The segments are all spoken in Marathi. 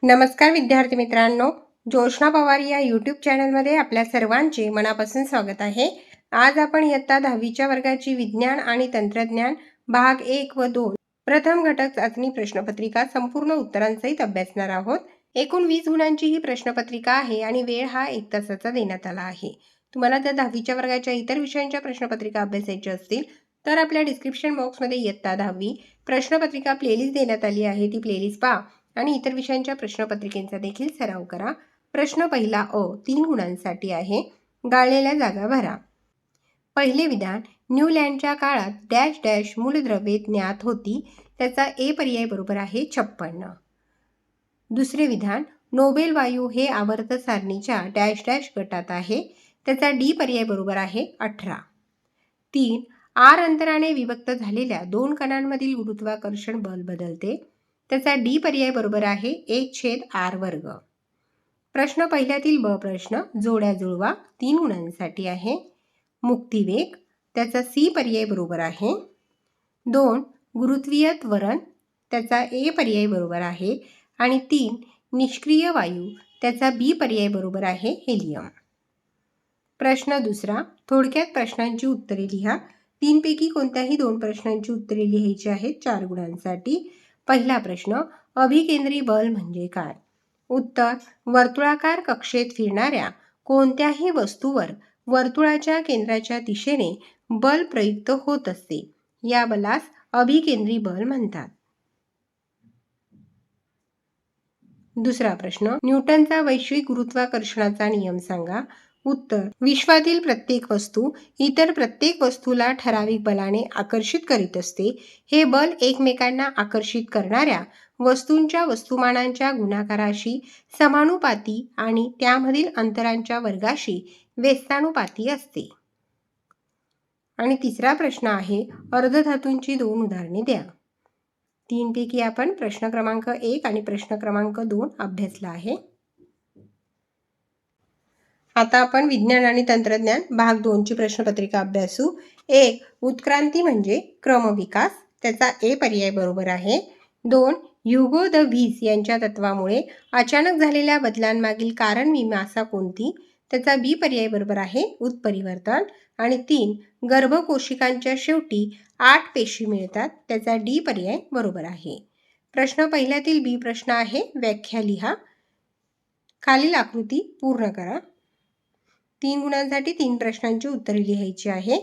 नमस्कार विद्यार्थी मित्रांनो, जोशना पवार या यूट्यूब चॅनलमध्ये आपल्या सर्वांचे मनापासून स्वागत आहे। आज आपण इयत्ता 10वीच्या वर्गाची विज्ञान आणि तंत्रज्ञान भाग 1 व 2 प्रथम घटक चाचणी प्रश्नपत्रिका संपूर्ण उत्तरांसहित अभ्यासणार आहोत। एकूण 20 गुणांची ही प्रश्नपत्रिका आहे आणि वेळ हा 1 तासाचा देण्यात आला आहे। तुम्हाला जर 10वीच्या वर्गाच्या इतर विषयांच्या प्रश्नपत्रिका अभ्यासायच्या असतील तर आपल्या डिस्क्रिप्शन बॉक्समध्ये इयत्ता 10वी प्रश्नपत्रिका प्लेलिस्ट देण्यात आली आहे, ती प्लेलिस्ट पहा आणि इतर विषयांच्या प्रश्नपत्रिकेचा देखील सराव करा। प्रश्न पहिला अ 3 गुणांसाठी आहे। गाळलेल्या जागा भरा। पहिले विधान, न्यूलँडच्या काळात डॅश डॅश मूलद्रव्ये ज्ञात होती, त्याचा ए पर्याय बरोबर आहे 56। दुसरे विधान, नोबेल वायू हे आवर्त सारणीच्या डॅश डॅश गटात आहे, त्याचा डी पर्याय बरोबर आहे 18। 3. आर अंतराने विभक्त झालेल्या दोन कणांमधील गुरुत्वाकर्षण बल बदलते, त्याचा डी पर्याय बरोबर आहे 1/r²। प्रश्न पहिल्यातील ब प्रश्न, जोड्या जुळवा 3 गुणांसाठी आहे। मुक्तिवेग, त्याचा सी पर्याय बरोबर आहे 2। गुरुत्वीय त्वरण, त्याचा ए पर्याय बरोबर आहे आणि 3. निष्क्रिय वायू, त्याचा बी पर्याय बरोबर आहे हेलियम। प्रश्न दुसरा, थोडक्यात प्रश्नांची उत्तरे लिहा। 3 पैकी कोणत्याही 2 प्रश्नांची उत्तरे लिहायची आहेत 4 गुणांसाठी। पहिला प्रश्न, अभिकेंद्री बल म्हणजे काय? उत्तर, वर्तुळाकार कक्षेत फिरणाऱ्या कोणत्याही वस्तूवर वर्तुळाच्या केंद्राच्या दिशेने बल प्रयुक्त होत असते, या बलास अभिकेंद्री बल म्हणतात। दुसरा प्रश्न, न्यूटनचा वैश्विक गुरुत्वाकर्षणाचा नियम सांगा। उत्तर, विश्वातील प्रत्येक वस्तू इतर प्रत्येक वस्तूला ठराविक बलाने आकर्षित करीत असते। हे बल एकमेकांना आकर्षित करणाऱ्या वस्तूंच्या वस्तुमानांच्या गुणाकाराशी समानुपाती आणि त्यामधील अंतरांच्या वर्गाशी व्यस्तानुपाती असते। आणि तिसरा प्रश्न आहे, अर्धधातूंची 2 उदाहरणे द्या। 3 पैकी आपण प्रश्न क्रमांक 1 आणि प्रश्न क्रमांक 2 अभ्यासला आहे। आता आपण विज्ञान आणि तंत्रज्ञान भाग 2 ची प्रश्नपत्रिका अभ्यासू। 1. उत्क्रांती म्हणजे क्रमविकास, त्याचा ए पर्याय बरोबर आहे 2. ह्युगो द व्हीस यांच्या तत्वामुळे अचानक झालेल्या बदलांमागील कारण मीमांसा कोणती, त्याचा बी पर्याय बरोबर आहे उत्परिवर्तन आणि 3. गर्भकोशिकांच्या शेवटी 8 पेशी मिळतात, त्याचा डी पर्याय बरोबर आहे। प्रश्न पहिल्यातील बी प्रश्न आहे, व्याख्या लिहा। खालील आकृती पूर्ण करा। 3 गुणांसाठी 3 प्रश्नांची उत्तरे लिहायची आहे।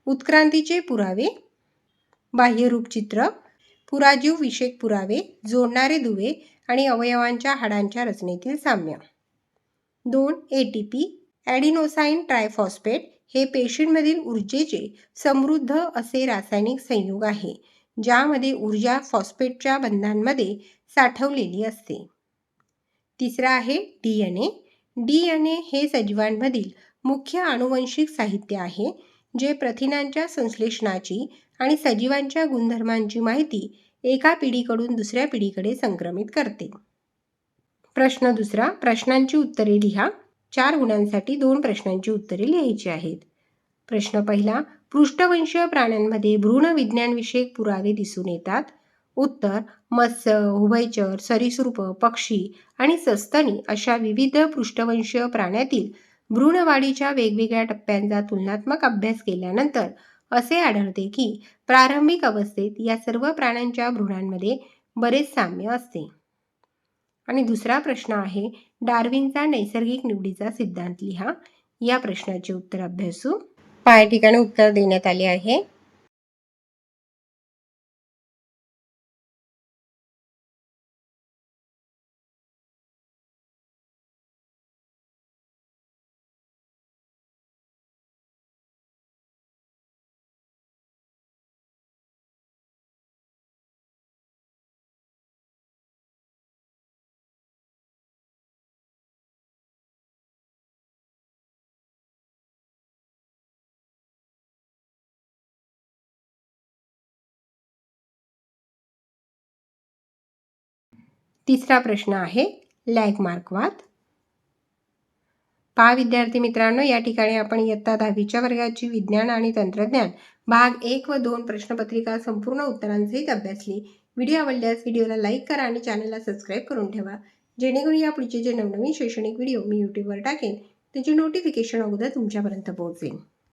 उत्क्रांतीचे पुरावे, बाह्यरूप चित्र, पुराजीव विषयक पुरावे, जोडणारे दुवे आणि अवयवांच्या हाडांच्या रचनेतील साम्य। 2. एटीपी ॲडिनोसाइन ट्रायफॉस्फेट हे पेशींमधील ऊर्जेचे समृद्ध असे रासायनिक संयुग आहे, ज्यामध्ये ऊर्जा फॉस्फेटच्या बंधांमध्ये साठवलेली असते। तिसरा आहे डीएनए। डीएनए हे सजीवांमधील मुख्य आनुवंशिक साहित्य आहे, जे प्रथिनांच्या संश्लेषणाची आणि सजीवांच्या गुणधर्मांची माहिती एका पिढीकडून दुसऱ्या पिढीकडे संक्रमित करते। प्रश्न दुसरा, प्रश्नांची उत्तरे लिहा। 4 गुणांसाठी 2 प्रश्नांची उत्तरे लिहायची आहेत। प्रश्न पहिला, पृष्ठवंशीय प्राण्यांमध्ये भ्रूण विज्ञानविषयक पुरावे दिसून येतात। उत्तर, मत्स्य, उभयचर, सरीसृप, पक्षी आणि सस्तनी अशा विविध पृष्ठवंशीय प्राण्यातील भ्रूणवाढीच्या वेगवेगळ्या टप्प्यांचा तुलनात्मक अभ्यास केल्यानंतर असे आढळते की प्रारंभिक अवस्थेत या सर्व प्राण्यांच्या भ्रूणांमध्ये बरेच साम्य असते। आणि दुसरा प्रश्न आहे, डार्विनचा नैसर्गिक निवडीचा सिद्धांत लिहा। या प्रश्नाचे उत्तर अभ्यासू। या ठिकाणी उत्तर देण्यात आले आहे। तिसरा प्रश्न आहे, लॅगमार्कवाद। पहा विद्यार्थी मित्रांनो, या ठिकाणी आपण इयत्ता 10वीच्या वर्गाची विज्ञान आणि तंत्रज्ञान भाग 1 व 2 प्रश्नपत्रिका संपूर्ण उत्तरांसहित अभ्यासली। व्हिडिओ आवडल्यास व्हिडिओला लाईक करा आणि चॅनलला सबस्क्राईब करून ठेवा, जेणेकरून या पुढचे जे नवनवीन शैक्षणिक व्हिडिओ मी यूट्यूबवर टाकेन त्याची नोटिफिकेशन अगोदर तुमच्यापर्यंत पोहोचेल.